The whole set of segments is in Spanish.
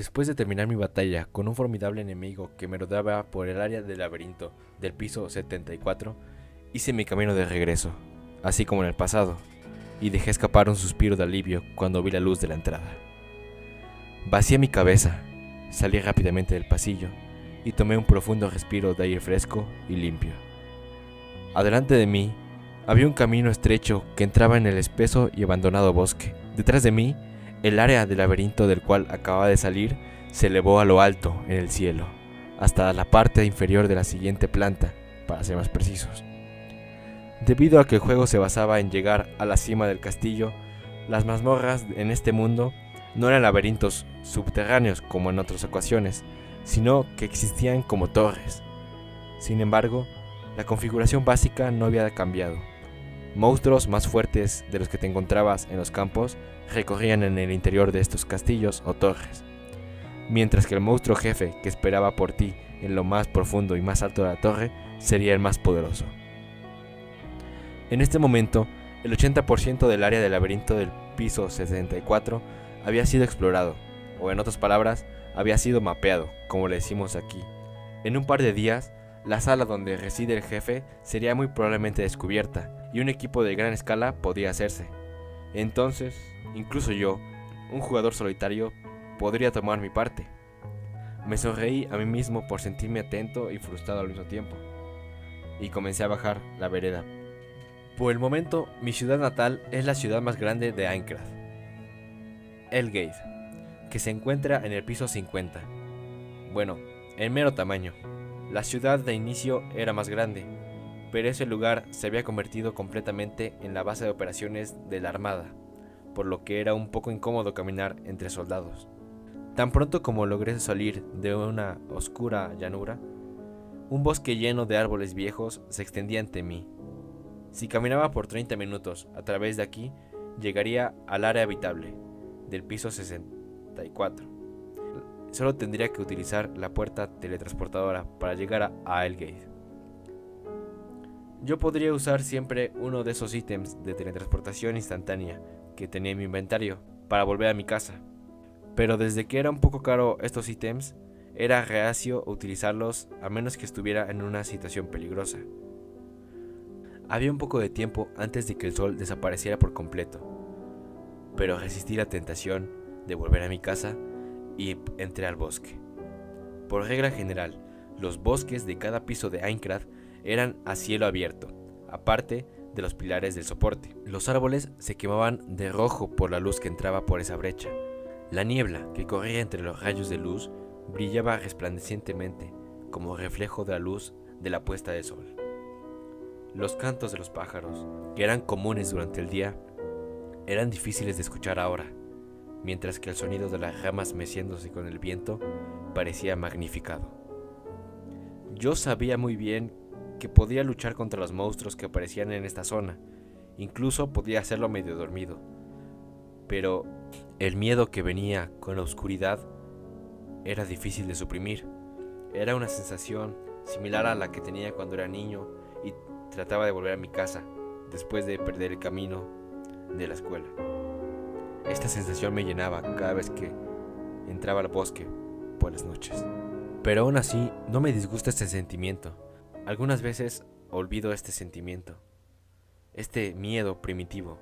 Después de terminar mi batalla con un formidable enemigo que me rodeaba por el área del laberinto del piso 74, hice mi camino de regreso, así como en el pasado, y dejé escapar un suspiro de alivio cuando vi la luz de la entrada. Vacié mi cabeza, salí rápidamente del pasillo y tomé un profundo respiro de aire fresco y limpio. Adelante de mí había un camino estrecho que entraba en el espeso y abandonado bosque. Detrás de mí, el área del laberinto del cual acababa de salir se elevó a lo alto en el cielo, hasta la parte inferior de la siguiente planta, para ser más precisos. Debido a que el juego se basaba en llegar a la cima del castillo, las mazmorras en este mundo no eran laberintos subterráneos como en otras ocasiones, sino que existían como torres. Sin embargo, la configuración básica no había cambiado. Monstruos más fuertes de los que te encontrabas en los campos recorrían en el interior de estos castillos o torres, mientras que el monstruo jefe que esperaba por ti en lo más profundo y más alto de la torre sería el más poderoso. En este momento, el 80% del área del laberinto del piso 64 había sido explorado, o en otras palabras, había sido mapeado, como le decimos aquí. En un par de días, la sala donde reside el jefe sería muy probablemente descubierta, y un equipo de gran escala podría hacerse. Entonces, incluso yo, un jugador solitario, podría tomar mi parte. Me sonreí a mí mismo por sentirme atento y frustrado al mismo tiempo, y comencé a bajar la vereda. Por el momento, mi ciudad natal es la ciudad más grande de Aincrad, Helgate, que se encuentra en el piso 50. Bueno, en mero tamaño. La ciudad de inicio era más grande, pero ese lugar se había convertido completamente en la base de operaciones de la Armada, por lo que era un poco incómodo caminar entre soldados. Tan pronto como logré salir de una oscura llanura, un bosque lleno de árboles viejos se extendía ante mí. Si caminaba por 30 minutos a través de aquí, llegaría al área habitable del piso 64. Solo tendría que utilizar la puerta teletransportadora para llegar a Helgate. Yo podría usar siempre uno de esos ítems de teletransportación instantánea que tenía en mi inventario para volver a mi casa, pero desde que era un poco caro estos ítems, era reacio a utilizarlos a menos que estuviera en una situación peligrosa. Había un poco de tiempo antes de que el sol desapareciera por completo, pero resistí la tentación de volver a mi casa y entré al bosque. Por regla general, los bosques de cada piso de Aincrad eran a cielo abierto, aparte de los pilares del soporte. Los árboles se quemaban de rojo por la luz que entraba por esa brecha. La niebla que corría entre los rayos de luz brillaba resplandecientemente como reflejo de la luz de la puesta de sol. Los cantos de los pájaros, que eran comunes durante el día, eran difíciles de escuchar ahora, mientras que el sonido de las ramas meciéndose con el viento parecía magnificado. Yo sabía muy bien que podía luchar contra los monstruos que aparecían en esta zona, incluso podía hacerlo medio dormido, pero el miedo que venía con la oscuridad era difícil de suprimir. Era una sensación similar a la que tenía cuando era niño y trataba de volver a mi casa después de perder el camino de la escuela. Esta sensación me llenaba cada vez que entraba al bosque por las noches. Pero aún así, no me disgusta este sentimiento. Algunas veces olvido este sentimiento, este miedo primitivo,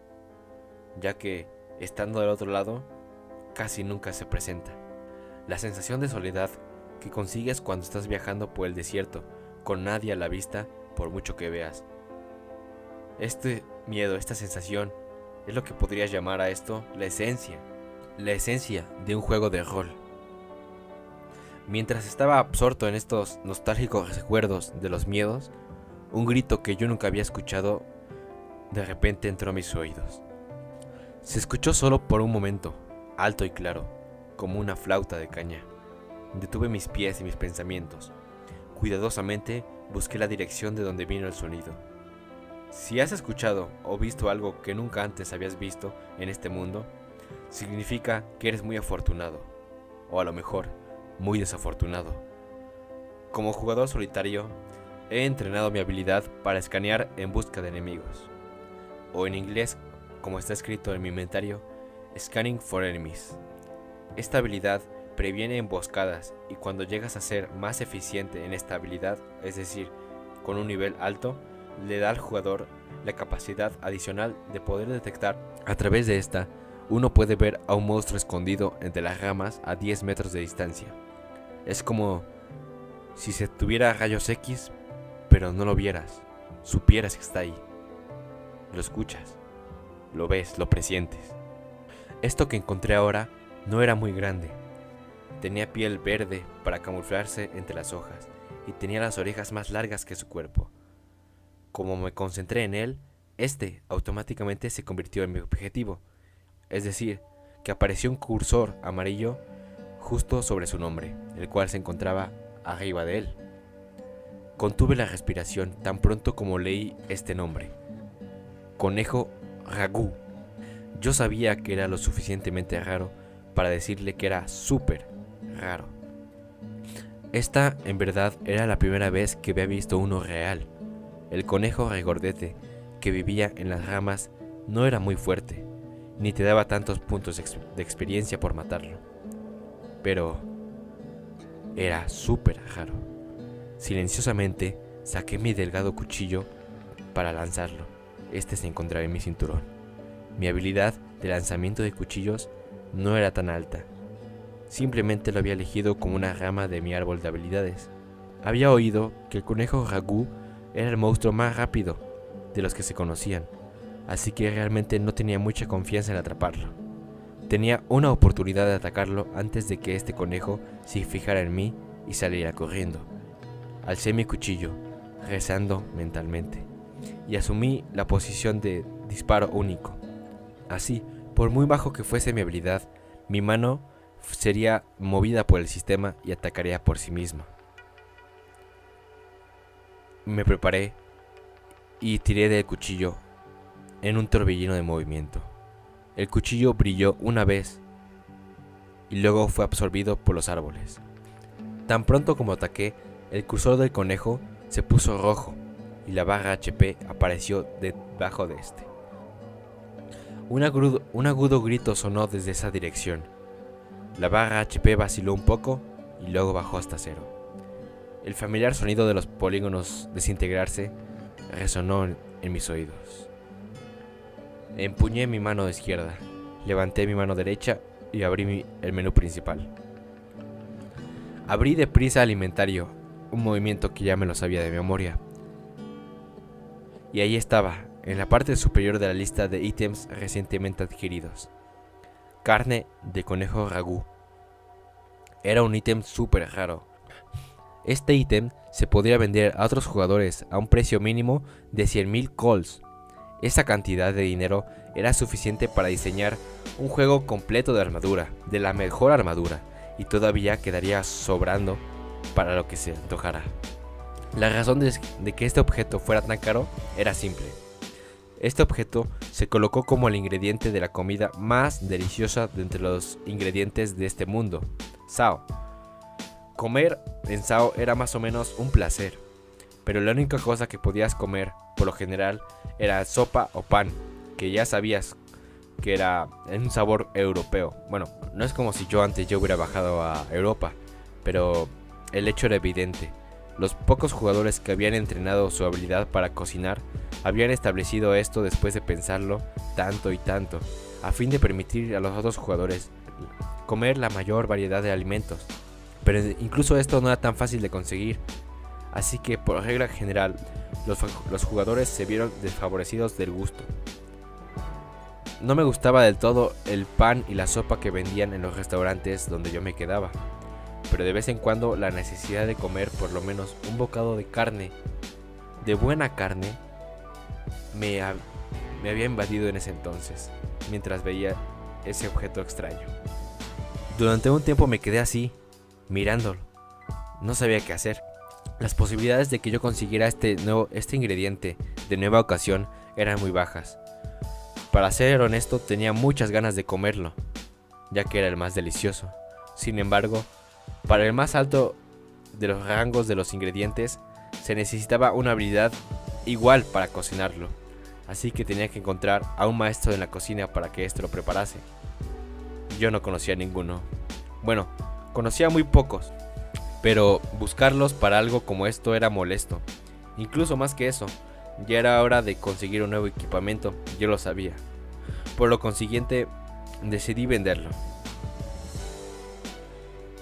ya que, estando del otro lado, casi nunca se presenta. La sensación de soledad que consigues cuando estás viajando por el desierto, con nadie a la vista, por mucho que veas. Este miedo, esta sensación, es lo que podrías llamar a esto la esencia de un juego de rol. Mientras estaba absorto en estos nostálgicos recuerdos de los miedos, un grito que yo nunca había escuchado de repente entró a mis oídos. Se escuchó solo por un momento, alto y claro, como una flauta de caña. Detuve mis pies y mis pensamientos. Cuidadosamente busqué la dirección de donde vino el sonido. Si has escuchado o visto algo que nunca antes habías visto en este mundo, significa que eres muy afortunado, o a lo mejor muy desafortunado. Como jugador solitario, he entrenado mi habilidad para escanear en busca de enemigos, o en inglés, como está escrito en mi inventario, Scanning for Enemies. Esta habilidad previene emboscadas y cuando llegas a ser más eficiente en esta habilidad, es decir, con un nivel alto, le da al jugador la capacidad adicional de poder detectar. A través de esta, uno puede ver a un monstruo escondido entre las ramas a 10 metros de distancia. Es como si se tuviera rayos X, pero no lo vieras, supieras que está ahí. Lo escuchas, lo ves, lo presientes. Esto que encontré ahora no era muy grande. Tenía piel verde para camuflarse entre las hojas y tenía las orejas más largas que su cuerpo. Como me concentré en él, este automáticamente se convirtió en mi objetivo. Es decir, que apareció un cursor amarillo justo sobre su nombre, el cual se encontraba arriba de él. Contuve la respiración tan pronto como leí este nombre. Conejo Ragu. Yo sabía que era lo suficientemente raro para decirle que era súper raro. Esta, en verdad, era la primera vez que había visto uno real. El conejo regordete que vivía en las ramas no era muy fuerte, ni te daba tantos puntos de experiencia por matarlo. Pero era súper raro. Silenciosamente saqué mi delgado cuchillo para lanzarlo. Este se encontraba en mi cinturón. Mi habilidad de lanzamiento de cuchillos no era tan alta. Simplemente lo había elegido como una rama de mi árbol de habilidades. Había oído que el conejo Ragu era el monstruo más rápido de los que se conocían, así que realmente no tenía mucha confianza en atraparlo. Tenía una oportunidad de atacarlo antes de que este conejo se fijara en mí y saliera corriendo. Alcé mi cuchillo, rezando mentalmente, y asumí la posición de disparo único. Así, por muy bajo que fuese mi habilidad, mi mano sería movida por el sistema y atacaría por sí misma. Me preparé y tiré del cuchillo en un torbellino de movimiento. El cuchillo brilló una vez y luego fue absorbido por los árboles. Tan pronto como ataqué, el cursor del conejo se puso rojo y la barra HP apareció debajo de este. Un agudo grito sonó desde esa dirección. La barra HP vaciló un poco y luego bajó hasta cero. El familiar sonido de los polígonos desintegrarse resonó en mis oídos. Empuñé mi mano izquierda, levanté mi mano derecha y abrí el menú principal. Abrí deprisa el inventario, un movimiento que ya me lo sabía de memoria. Y ahí estaba, en la parte superior de la lista de ítems recientemente adquiridos. Carne de conejo Ragu. Era un ítem súper raro. Este ítem se podría vender a otros jugadores a un precio mínimo de 100.000 cols. Esa cantidad de dinero era suficiente para diseñar un juego completo de armadura, de la mejor armadura, y todavía quedaría sobrando para lo que se antojara. La razón de que este objeto fuera tan caro era simple. Este objeto se colocó como el ingrediente de la comida más deliciosa de entre los ingredientes de este mundo, Sao. Comer en Sao era más o menos un placer, pero la única cosa que podías comer, por lo general, era sopa o pan, que ya sabías que era en un sabor europeo. Bueno, no es como si yo hubiera bajado a Europa, pero el hecho era evidente. Los pocos jugadores que habían entrenado su habilidad para cocinar habían establecido esto después de pensarlo tanto y tanto, a fin de permitir a los otros jugadores comer la mayor variedad de alimentos. Pero incluso esto no era tan fácil de conseguir, así que por regla general los jugadores se vieron desfavorecidos del gusto. No me gustaba del todo el pan y la sopa que vendían en los restaurantes donde yo me quedaba, pero de vez en cuando la necesidad de comer por lo menos un bocado de carne, de buena carne, me había invadido en ese entonces, mientras veía ese objeto extraño. Durante un tiempo me quedé así, mirándolo. No sabía qué hacer. Las posibilidades de que yo consiguiera este ingrediente de nueva ocasión eran muy bajas. Para ser honesto, tenía muchas ganas de comerlo, ya que era el más delicioso. Sin embargo, para el más alto de los rangos de los ingredientes, se necesitaba una habilidad igual para cocinarlo. Así que tenía que encontrar a un maestro en la cocina para que esto lo preparase. Yo no conocía a ninguno. Bueno, Conocía muy pocos, pero buscarlos para algo como esto era molesto. Incluso más que eso, ya era hora de conseguir un nuevo equipamiento, yo lo sabía. Por lo consiguiente, decidí venderlo.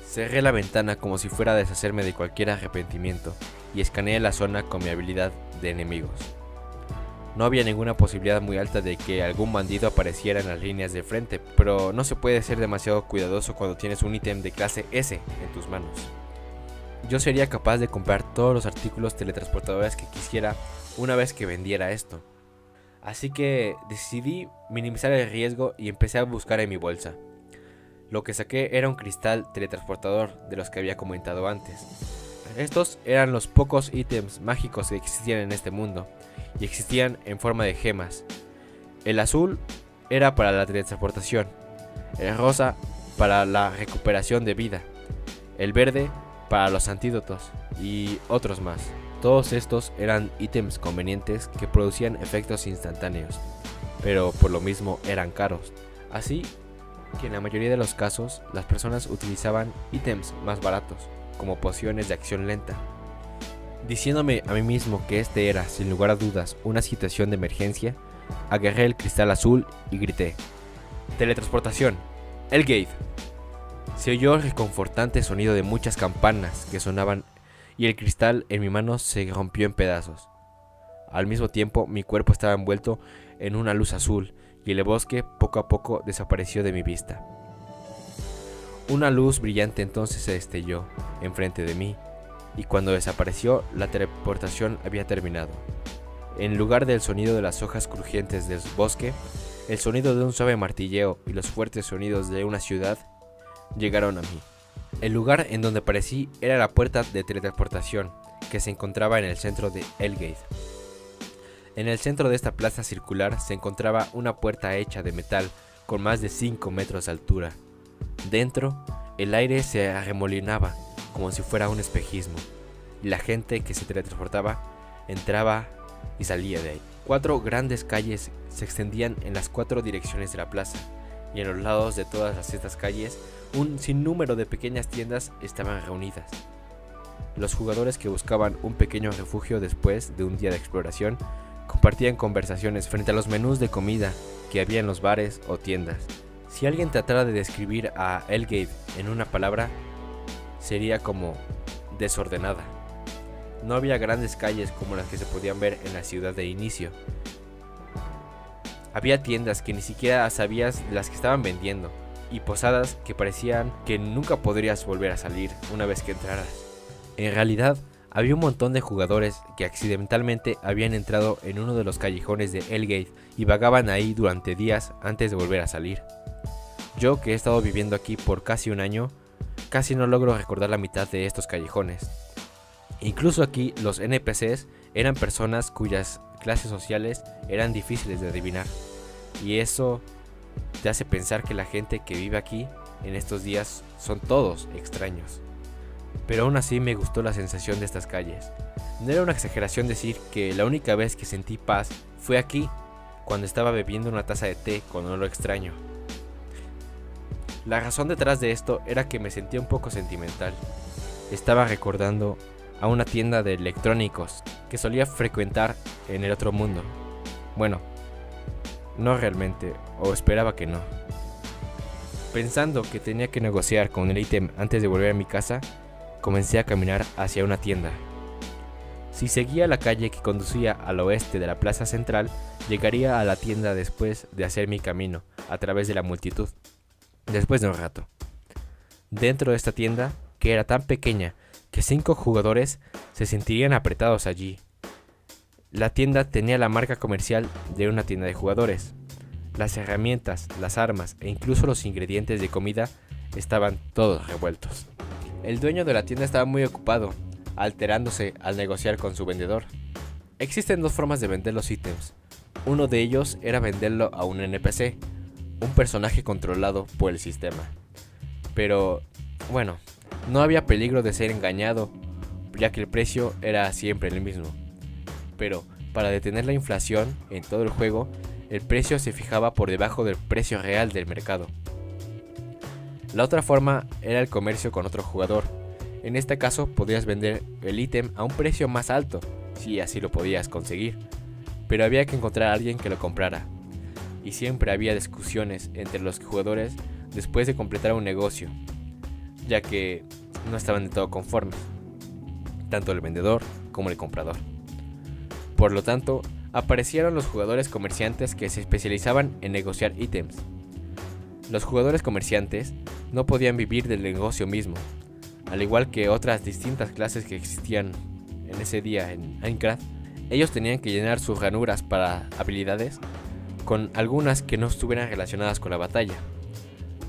Cerré la ventana como si fuera a deshacerme de cualquier arrepentimiento y escaneé la zona con mi habilidad de enemigos. No había ninguna posibilidad muy alta de que algún bandido apareciera en las líneas de frente, pero no se puede ser demasiado cuidadoso cuando tienes un ítem de clase S en tus manos. Yo sería capaz de comprar todos los artículos teletransportadores que quisiera una vez que vendiera esto. Así que decidí minimizar el riesgo y empecé a buscar en mi bolsa. Lo que saqué era un cristal teletransportador de los que había comentado antes. Estos eran los pocos ítems mágicos que existían en este mundo, y existían en forma de gemas. El azul era para la teletransportación, el rosa para la recuperación de vida, el verde para los antídotos y otros más. Todos estos eran ítems convenientes que producían efectos instantáneos, pero por lo mismo eran caros. Así que en la mayoría de los casos las personas utilizaban ítems más baratos, como pociones de acción lenta. Diciéndome a mí mismo que este era, sin lugar a dudas, una situación de emergencia, agarré el cristal azul y grité: ¡teletransportación! ¡Elgate! Se oyó el reconfortante sonido de muchas campanas que sonaban y el cristal en mi mano se rompió en pedazos. Al mismo tiempo mi cuerpo estaba envuelto en una luz azul y el bosque poco a poco desapareció de mi vista. Una luz brillante entonces se destelló enfrente de mí, y cuando desapareció, la teleportación había terminado. En lugar del sonido de las hojas crujientes del bosque, el sonido de un suave martilleo y los fuertes sonidos de una ciudad llegaron a mí. El lugar en donde aparecí era la puerta de teletransportación, que se encontraba en el centro de Elgate. En el centro de esta plaza circular se encontraba una puerta hecha de metal con más de 5 metros de altura. Dentro, el aire se arremolinaba como si fuera un espejismo, y la gente que se teletransportaba entraba y salía de ahí. 4 grandes calles se extendían en las 4 direcciones de la plaza, y en los lados de todas estas calles un sinnúmero de pequeñas tiendas estaban reunidas. Los jugadores que buscaban un pequeño refugio después de un día de exploración compartían conversaciones frente a los menús de comida que había en los bares o tiendas. Si alguien tratara de describir a Elgate en una palabra, sería como desordenada. No había grandes calles como las que se podían ver en la ciudad de inicio. Había tiendas que ni siquiera sabías las que estaban vendiendo, y posadas que parecían que nunca podrías volver a salir una vez que entraras. En realidad, había un montón de jugadores que accidentalmente habían entrado en uno de los callejones de Elgate y vagaban ahí durante días antes de volver a salir. Yo, que he estado viviendo aquí por casi un año, casi no logro recordar la mitad de estos callejones. Incluso aquí los NPCs eran personas cuyas clases sociales eran difíciles de adivinar, y eso te hace pensar que la gente que vive aquí en estos días son todos extraños. Pero aún así me gustó la sensación de estas calles. No era una exageración decir que la única vez que sentí paz fue aquí, cuando estaba bebiendo una taza de té con olor extraño. La razón detrás de esto era que me sentía un poco sentimental. Estaba recordando a una tienda de electrónicos que solía frecuentar en el otro mundo. Bueno, no realmente, o esperaba que no. Pensando que tenía que negociar con el ítem antes de volver a mi casa, comencé a caminar hacia una tienda. Si seguía la calle que conducía al oeste de la plaza central, llegaría a la tienda después de hacer mi camino a través de la multitud. Después de un rato, dentro de esta tienda, que era tan pequeña que 5 jugadores se sentirían apretados allí. La tienda tenía la marca comercial de una tienda de jugadores. Las herramientas, las armas e incluso los ingredientes de comida estaban todos revueltos. El dueño de la tienda estaba muy ocupado, alterándose al negociar con su vendedor. Existen 2 formas de vender los ítems. Uno de ellos era venderlo a un NPC, un personaje controlado por el sistema. Pero, bueno, no había peligro de ser engañado, ya que el precio era siempre el mismo. Pero, para detener la inflación en todo el juego, el precio se fijaba por debajo del precio real del mercado. La otra forma era el comercio con otro jugador. En este caso podías vender el ítem a un precio más alto, si así lo podías conseguir, pero había que encontrar a alguien que lo comprara. Y siempre había discusiones entre los jugadores después de completar un negocio, ya que no estaban de todo conformes, tanto el vendedor como el comprador. Por lo tanto, aparecieron los jugadores comerciantes que se especializaban en negociar ítems. Los jugadores comerciantes no podían vivir del negocio mismo, al igual que otras distintas clases que existían en ese día en Minecraft. Ellos tenían que llenar sus ranuras para habilidades con algunas que no estuvieran relacionadas con la batalla,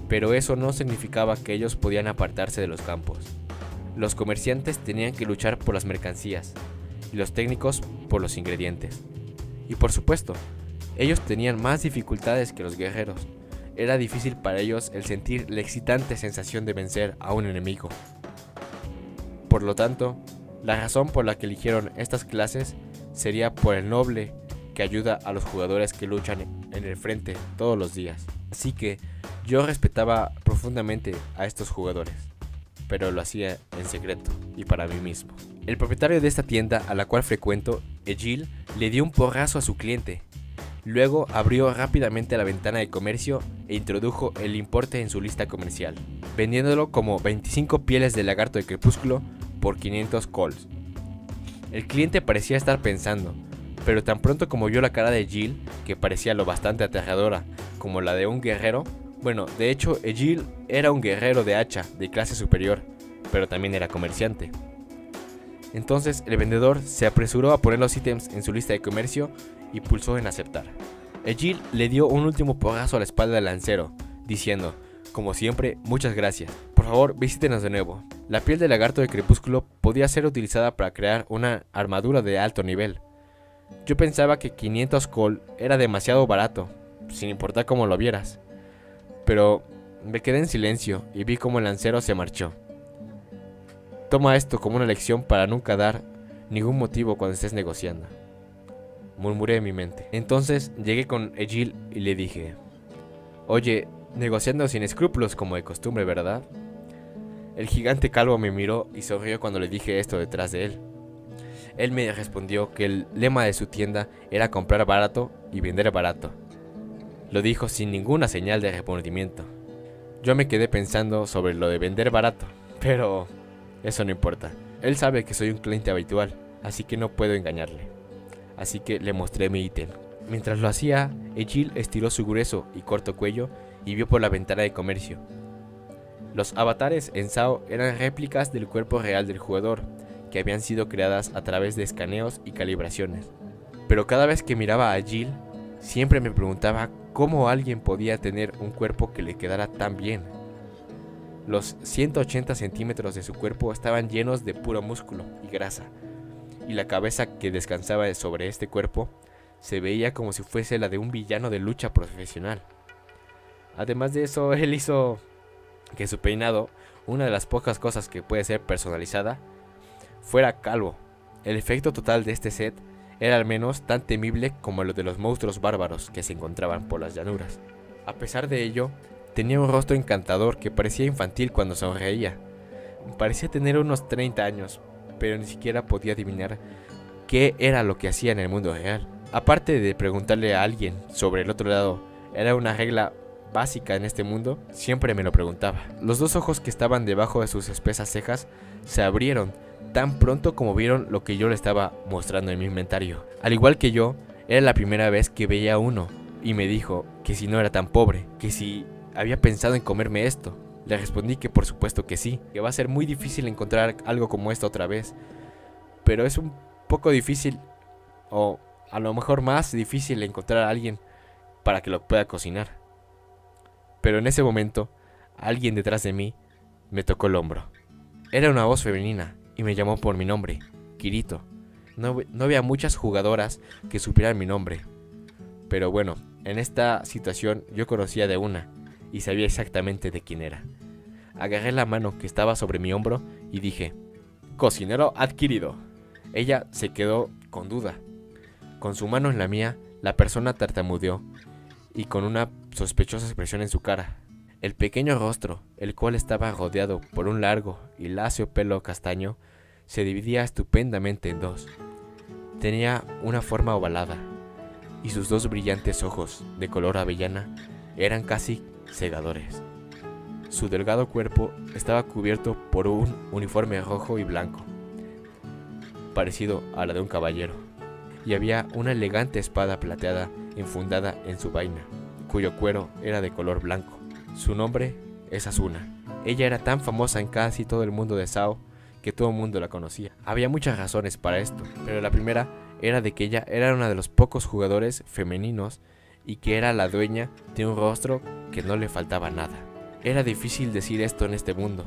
pero eso no significaba que ellos podían apartarse de los campos. Los comerciantes tenían que luchar por las mercancías y los técnicos por los ingredientes. Y por supuesto, ellos tenían más dificultades que los guerreros. Era difícil para ellos el sentir la excitante sensación de vencer a un enemigo. Por lo tanto, la razón por la que eligieron estas clases sería por el noble que ayuda a los jugadores que luchan en el frente todos los días. Así que yo respetaba profundamente a estos jugadores, pero lo hacía en secreto y para mí mismo. El propietario de esta tienda a la cual frecuento, Egil, le dio un porrazo a su cliente. Luego abrió rápidamente la ventana de comercio e introdujo el importe en su lista comercial, vendiéndolo como 25 pieles de lagarto de crepúsculo por 500 cols. El cliente parecía estar pensando, pero tan pronto como vio la cara de Egil, que parecía lo bastante aterradora como la de un guerrero. Bueno, de hecho Egil era un guerrero de hacha de clase superior, pero también era comerciante. Entonces el vendedor se apresuró a poner los ítems en su lista de comercio y pulsó en aceptar. Egil le dio un último porrazo a la espalda del lancero, diciendo, como siempre, muchas gracias. Por favor, visítenos de nuevo. La piel de lagarto de crepúsculo podía ser utilizada para crear una armadura de alto nivel. Yo pensaba que 500 col era demasiado barato, sin importar cómo lo vieras. Pero me quedé en silencio y vi cómo el lancero se marchó. Toma esto como una lección para nunca dar ningún motivo cuando estés negociando, murmuré en mi mente. Entonces llegué con Egil y le dije, oye, negociando sin escrúpulos como de costumbre, ¿verdad? El gigante calvo me miró y sonrió cuando le dije esto detrás de él. Él me respondió que el lema de su tienda era comprar barato y vender barato. Lo dijo sin ninguna señal de arrepentimiento. Yo me quedé pensando sobre lo de vender barato, pero eso no importa. Él sabe que soy un cliente habitual, así que no puedo engañarle. Así que le mostré mi ítem. Mientras lo hacía, Egil estiró su grueso y corto cuello y vio por la ventana de comercio. Los avatares en SAO eran réplicas del cuerpo real del jugador, que habían sido creadas a través de escaneos y calibraciones. Pero cada vez que miraba a Egil, siempre me preguntaba cómo alguien podía tener un cuerpo que le quedara tan bien. Los 180 centímetros de su cuerpo estaban llenos de puro músculo y grasa, y la cabeza que descansaba sobre este cuerpo se veía como si fuese la de un villano de lucha profesional. Además de eso, él hizo que su peinado, una de las pocas cosas que puede ser personalizada, fuera calvo. El efecto total de este set era al menos tan temible como lo de los monstruos bárbaros que se encontraban por las llanuras. A pesar de ello, tenía un rostro encantador que parecía infantil cuando sonreía. Parecía tener unos 30 años, pero ni siquiera podía adivinar qué era lo que hacía en el mundo real. Aparte de preguntarle a alguien sobre el otro lado, era una regla básica en este mundo, siempre me lo preguntaba. Los dos ojos que estaban debajo de sus espesas cejas se abrieron tan pronto como vieron lo que yo le estaba mostrando en mi inventario. Al igual que yo, era la primera vez que veía uno, y me dijo que si no era tan pobre, que si había pensado en comerme esto. Le respondí que por supuesto que sí, que va a ser muy difícil encontrar algo como esto otra vez, pero es un poco difícil, o a lo mejor más difícil, encontrar a alguien para que lo pueda cocinar. Pero en ese momento, alguien detrás de mí me tocó el hombro. Era una voz femenina y me llamó por mi nombre, Kirito. No había muchas jugadoras que supieran mi nombre, pero bueno, en esta situación yo conocía de una y sabía exactamente de quién era. Agarré la mano que estaba sobre mi hombro y dije, cocinero adquirido. Ella se quedó con duda. Con su mano en la mía, la persona tartamudeó y con una sospechosa expresión en su cara. El pequeño rostro, el cual estaba rodeado por un largo y lacio pelo castaño, se dividía estupendamente en dos. Tenía una forma ovalada, y sus dos brillantes ojos, de color avellana, eran casi cegadores. Su delgado cuerpo estaba cubierto por un uniforme rojo y blanco, parecido a la de un caballero, y había una elegante espada plateada enfundada en su vaina, cuyo cuero era de color blanco. Su nombre es Asuna. Ella era tan famosa en casi todo el mundo de Sao que todo el mundo la conocía. Había muchas razones para esto, pero la primera era de que ella era una de los pocos jugadores femeninos y que era la dueña de un rostro que no le faltaba nada. Era difícil decir esto en este mundo,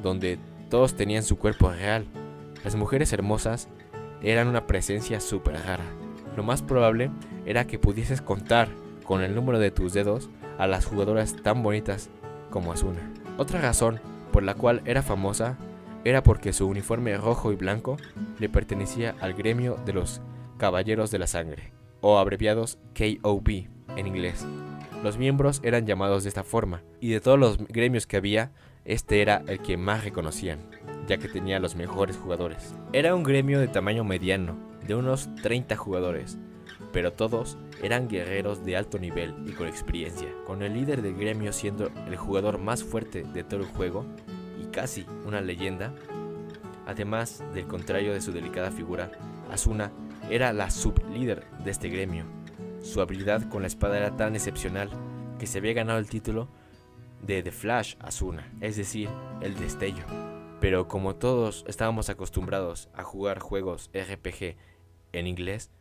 donde todos tenían su cuerpo real. Las mujeres hermosas eran una presencia súper rara. Lo más probable era que pudieses contar con el número de tus dedos a las jugadoras tan bonitas como Asuna. Otra razón por la cual era famosa era porque su uniforme rojo y blanco le pertenecía al gremio de los Caballeros de la Sangre, o abreviados KOB en inglés. Los miembros eran llamados de esta forma, y de todos los gremios que había, este era el que más reconocían, ya que tenía los mejores jugadores. Era un gremio de tamaño mediano, de unos 30 jugadores, pero todos eran guerreros de alto nivel y con experiencia, con el líder del gremio siendo el jugador más fuerte de todo el juego y casi una leyenda. Además del contrario de su delicada figura, Asuna era la sublíder de este gremio. Su habilidad con la espada era tan excepcional que se había ganado el título de The Flash Asuna, es decir, el destello. Pero como todos estábamos acostumbrados a jugar juegos RPG en inglés,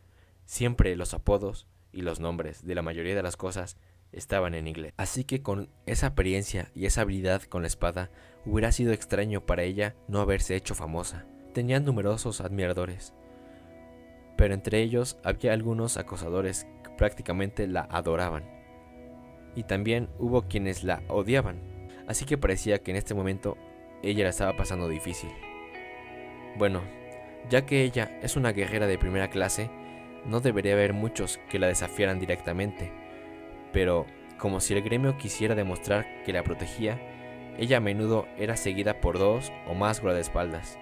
siempre los apodos y los nombres de la mayoría de las cosas estaban en inglés. Así que con esa experiencia y esa habilidad con la espada, hubiera sido extraño para ella no haberse hecho famosa. Tenía numerosos admiradores, pero entre ellos había algunos acosadores que prácticamente la adoraban. Y también hubo quienes la odiaban, así que parecía que en este momento ella la estaba pasando difícil. Bueno, ya que ella es una guerrera de primera clase, no debería haber muchos que la desafiaran directamente, pero como si el gremio quisiera demostrar que la protegía, ella a menudo era seguida por 2 o más guardaespaldas.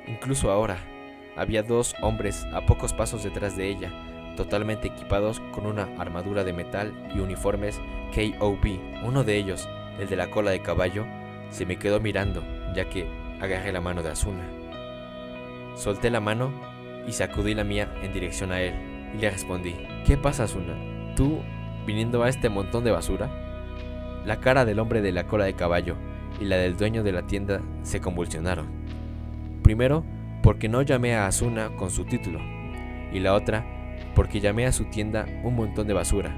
Incluso ahora, había 2 hombres a pocos pasos detrás de ella, totalmente equipados con una armadura de metal y uniformes KOB. Uno de ellos, el de la cola de caballo, se me quedó mirando, ya que agarré la mano de Asuna. Solté la mano y sacudí la mía en dirección a él, y le respondí: ¿Qué pasa, Asuna? ¿Tú viniendo a este montón de basura? La cara del hombre de la cola de caballo y la del dueño de la tienda se convulsionaron. Primero, porque no llamé a Asuna con su título, y la otra, porque llamé a su tienda un montón de basura.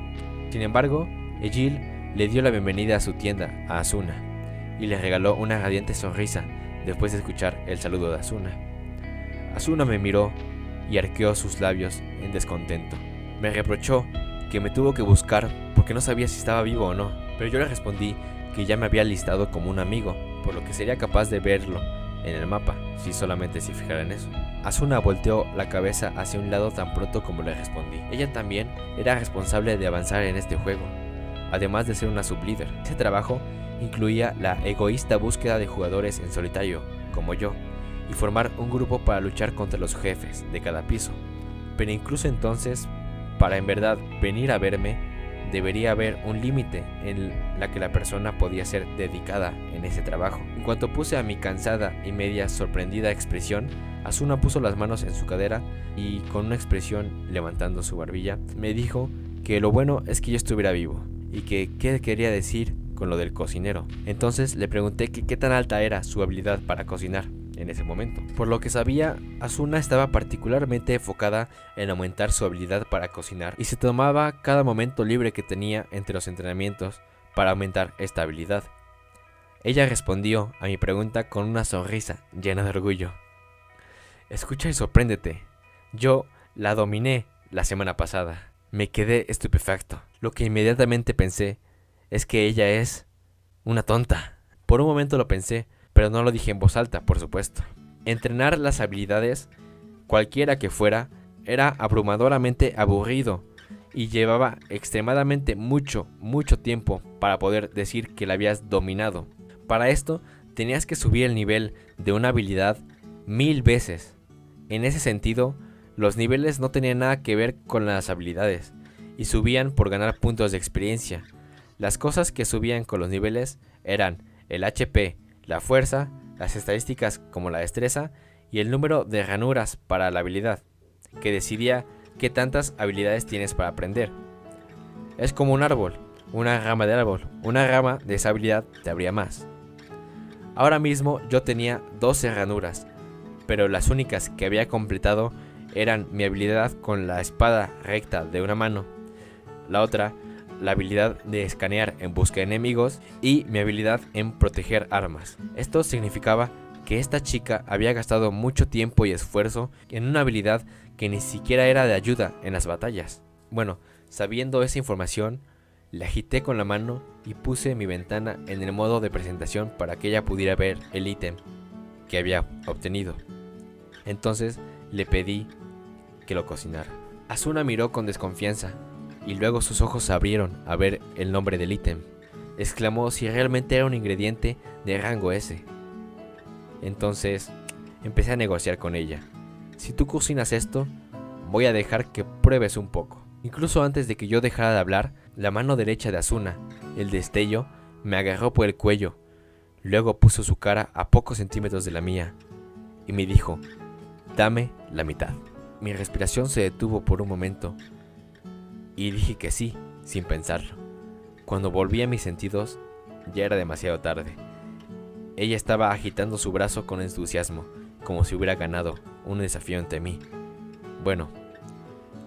Sin embargo, Egil le dio la bienvenida a su tienda a Asuna, y le regaló una radiante sonrisa después de escuchar el saludo de Asuna. Asuna me miró y arqueó sus labios en descontento. Me reprochó que me tuvo que buscar porque no sabía si estaba vivo o no, pero yo le respondí que ya me había listado como un amigo, por lo que sería capaz de verlo en el mapa, si solamente se fijara en eso. Asuna volteó la cabeza hacia un lado tan pronto como le respondí. Ella también era responsable de avanzar en este juego, además de ser una sublíder. Ese trabajo incluía la egoísta búsqueda de jugadores en solitario, como yo, y formar un grupo para luchar contra los jefes de cada piso. Pero incluso entonces, para en verdad venir a verme, debería haber un límite en la que la persona podía ser dedicada en ese trabajo. En cuanto puse a mi cansada y media sorprendida expresión, Asuna puso las manos en su cadera y con una expresión levantando su barbilla, me dijo que lo bueno es que yo estuviera vivo y que qué quería decir con lo del cocinero. Entonces le pregunté que qué tan alta era su habilidad para cocinar en ese momento. Por lo que sabía, Asuna estaba particularmente enfocada en aumentar su habilidad para cocinar y se tomaba cada momento libre que tenía entre los entrenamientos para aumentar esta habilidad. Ella respondió a mi pregunta con una sonrisa llena de orgullo. Escucha y sorpréndete. Yo la dominé la semana pasada. Me quedé estupefacto. Lo que inmediatamente pensé es que ella es una tonta. Por un momento lo pensé, pero no lo dije en voz alta, por supuesto. Entrenar las habilidades, cualquiera que fuera, era abrumadoramente aburrido y llevaba extremadamente mucho tiempo para poder decir que la habías dominado. Para esto tenías que subir el nivel de una habilidad 1000 veces. En ese sentido, los niveles no tenían nada que ver con las habilidades y subían por ganar puntos de experiencia. Las cosas que subían con los niveles eran el HP, la fuerza, las estadísticas como la destreza y el número de ranuras para la habilidad, que decidía qué tantas habilidades tienes para aprender. Es como un árbol, una rama del árbol, una rama de esa habilidad te abría más. Ahora mismo yo tenía 12 ranuras, pero las únicas que había completado eran mi habilidad con la espada recta de una mano, la otra, la habilidad de escanear en busca de enemigos y mi habilidad en proteger armas. Esto significaba que esta chica había gastado mucho tiempo y esfuerzo en una habilidad que ni siquiera era de ayuda en las batallas. Bueno, sabiendo esa información, la agité con la mano y puse mi ventana en el modo de presentación para que ella pudiera ver el ítem que había obtenido. Entonces le pedí que lo cocinara. Asuna miró con desconfianza y luego sus ojos se abrieron a ver el nombre del ítem. Exclamó si realmente era un ingrediente de rango S. Entonces empecé a negociar con ella. Si tú cocinas esto, voy a dejar que pruebes un poco. Incluso antes de que yo dejara de hablar, la mano derecha de Asuna, el destello, me agarró por el cuello. Luego puso su cara a pocos centímetros de la mía y me dijo: dame la mitad. Mi respiración se detuvo por un momento y dije que sí, sin pensarlo. Cuando volví a mis sentidos, ya era demasiado tarde. Ella estaba agitando su brazo con entusiasmo, como si hubiera ganado un desafío ante mí. Bueno,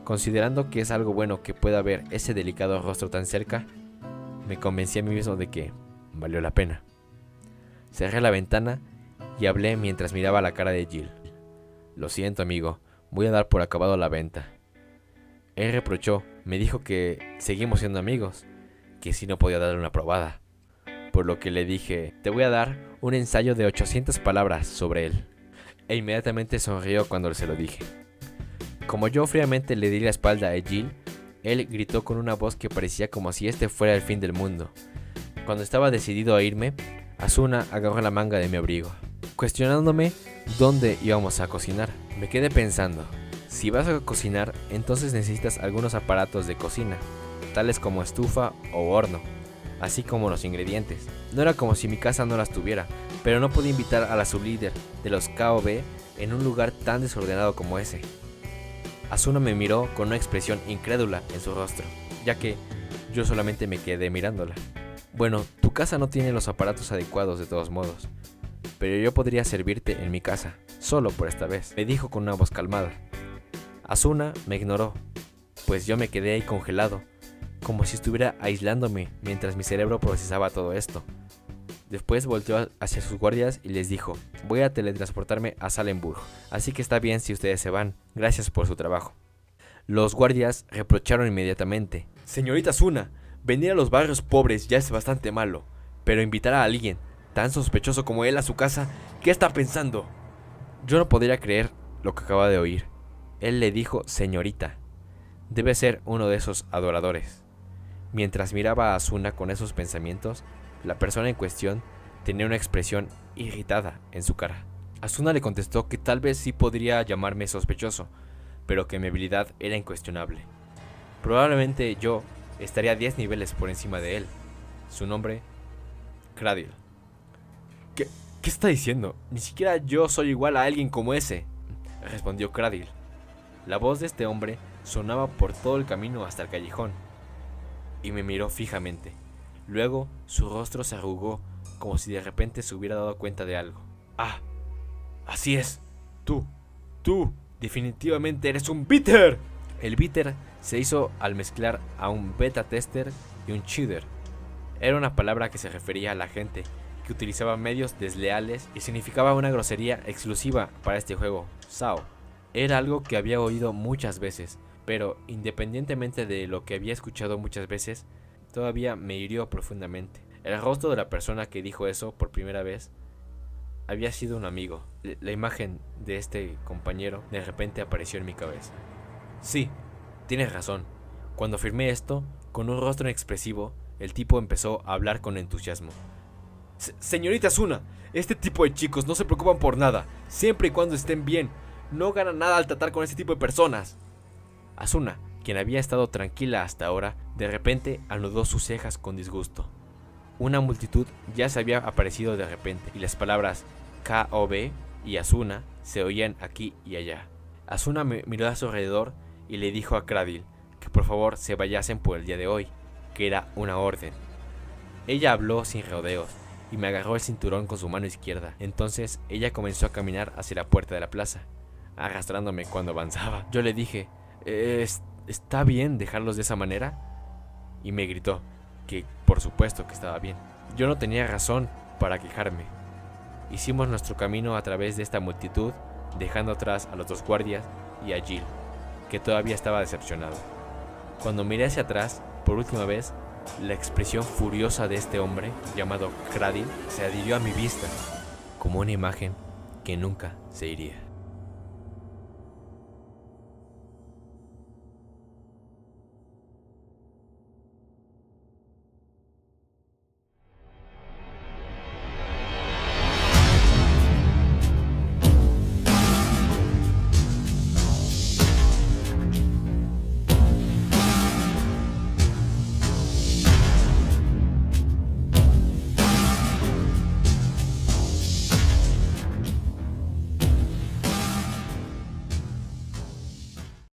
considerando que es algo bueno que pueda ver ese delicado rostro tan cerca, me convencí a mí mismo de que valió la pena. Cerré la ventana y hablé mientras miraba la cara de Jill. Lo siento, amigo, voy a dar por acabado la venta. Él reprochó, me dijo que seguimos siendo amigos, que si no podía darle una probada. Por lo que le dije, te voy a dar un ensayo de 800 palabras sobre él. E inmediatamente sonrió cuando se lo dije. Como yo fríamente le di la espalda a Jill, él gritó con una voz que parecía como si este fuera el fin del mundo. Cuando estaba decidido a irme, Asuna agarró la manga de mi abrigo, cuestionándome dónde íbamos a cocinar. Me quedé pensando, si vas a cocinar, entonces necesitas algunos aparatos de cocina, tales como estufa o horno, así como los ingredientes. No era como si mi casa no las tuviera, pero no podía invitar a la sublíder de los KOB en un lugar tan desordenado como ese. Asuna me miró con una expresión incrédula en su rostro, ya que yo solamente me quedé mirándola. Bueno, tu casa no tiene los aparatos adecuados de todos modos, pero yo podría servirte en mi casa, solo por esta vez, me dijo con una voz calmada. Asuna me ignoró, pues yo me quedé ahí congelado, como si estuviera aislándome mientras mi cerebro procesaba todo esto. Después volteó hacia sus guardias y les dijo, voy a teletransportarme a Salemburg, así que está bien si ustedes se van, gracias por su trabajo. Los guardias reprocharon inmediatamente, señorita Asuna, venir a los barrios pobres ya es bastante malo, pero invitar a alguien tan sospechoso como él a su casa, ¿qué está pensando? Yo no podría creer lo que acaba de oír. Él le dijo señorita. Debe ser uno de esos adoradores. Mientras miraba a Asuna con esos pensamientos, la persona en cuestión tenía una expresión irritada en su cara. Asuna le contestó que tal vez sí podría llamarme sospechoso, pero que mi habilidad era incuestionable. Probablemente yo estaría 10 niveles por encima de él. Su nombre, Cradle. ¿Qué está diciendo? Ni siquiera yo soy igual a alguien como ese, respondió Cradle. La voz de este hombre sonaba por todo el camino hasta el callejón, y me miró fijamente. Luego su rostro se arrugó como si de repente se hubiera dado cuenta de algo. ¡Ah! ¡Así es! ¡Tú! ¡Definitivamente eres un bitter! El bitter se hizo al mezclar a un beta tester y un cheater. Era una palabra que se refería a la gente que utilizaba medios desleales y significaba una grosería exclusiva para este juego, SAO. Era algo que había oído muchas veces, pero independientemente de lo que había escuchado muchas veces, todavía me hirió profundamente. El rostro de la persona que dijo eso por primera vez había sido un amigo. La imagen de este compañero de repente apareció en mi cabeza. Sí, tienes razón. Cuando afirmé esto, con un rostro inexpresivo, el tipo empezó a hablar con entusiasmo. Señorita Asuna, este tipo de chicos no se preocupan por nada, siempre y cuando estén bien. No ganan nada al tratar con este tipo de personas. Asuna, quien había estado tranquila hasta ahora, de repente anudó sus cejas con disgusto. Una multitud ya se había aparecido de repente, y las palabras K.O.B. y Asuna se oían aquí y allá. Asuna miró a su alrededor y le dijo a Cradle que por favor se vayasen por el día de hoy, que era una orden. Ella habló sin rodeos y me agarró el cinturón con su mano izquierda. Entonces ella comenzó a caminar hacia la puerta de la plaza, arrastrándome cuando avanzaba. Yo le dije, ¿está bien dejarlos de esa manera? Y me gritó que por supuesto que estaba bien. Yo no tenía razón para quejarme. Hicimos nuestro camino a través de esta multitud, dejando atrás a los dos guardias y a Jill, que todavía estaba decepcionado. Cuando miré hacia atrás, por última vez, la expresión furiosa de este hombre, llamado Cradle, se adhirió a mi vista, como una imagen que nunca se iría.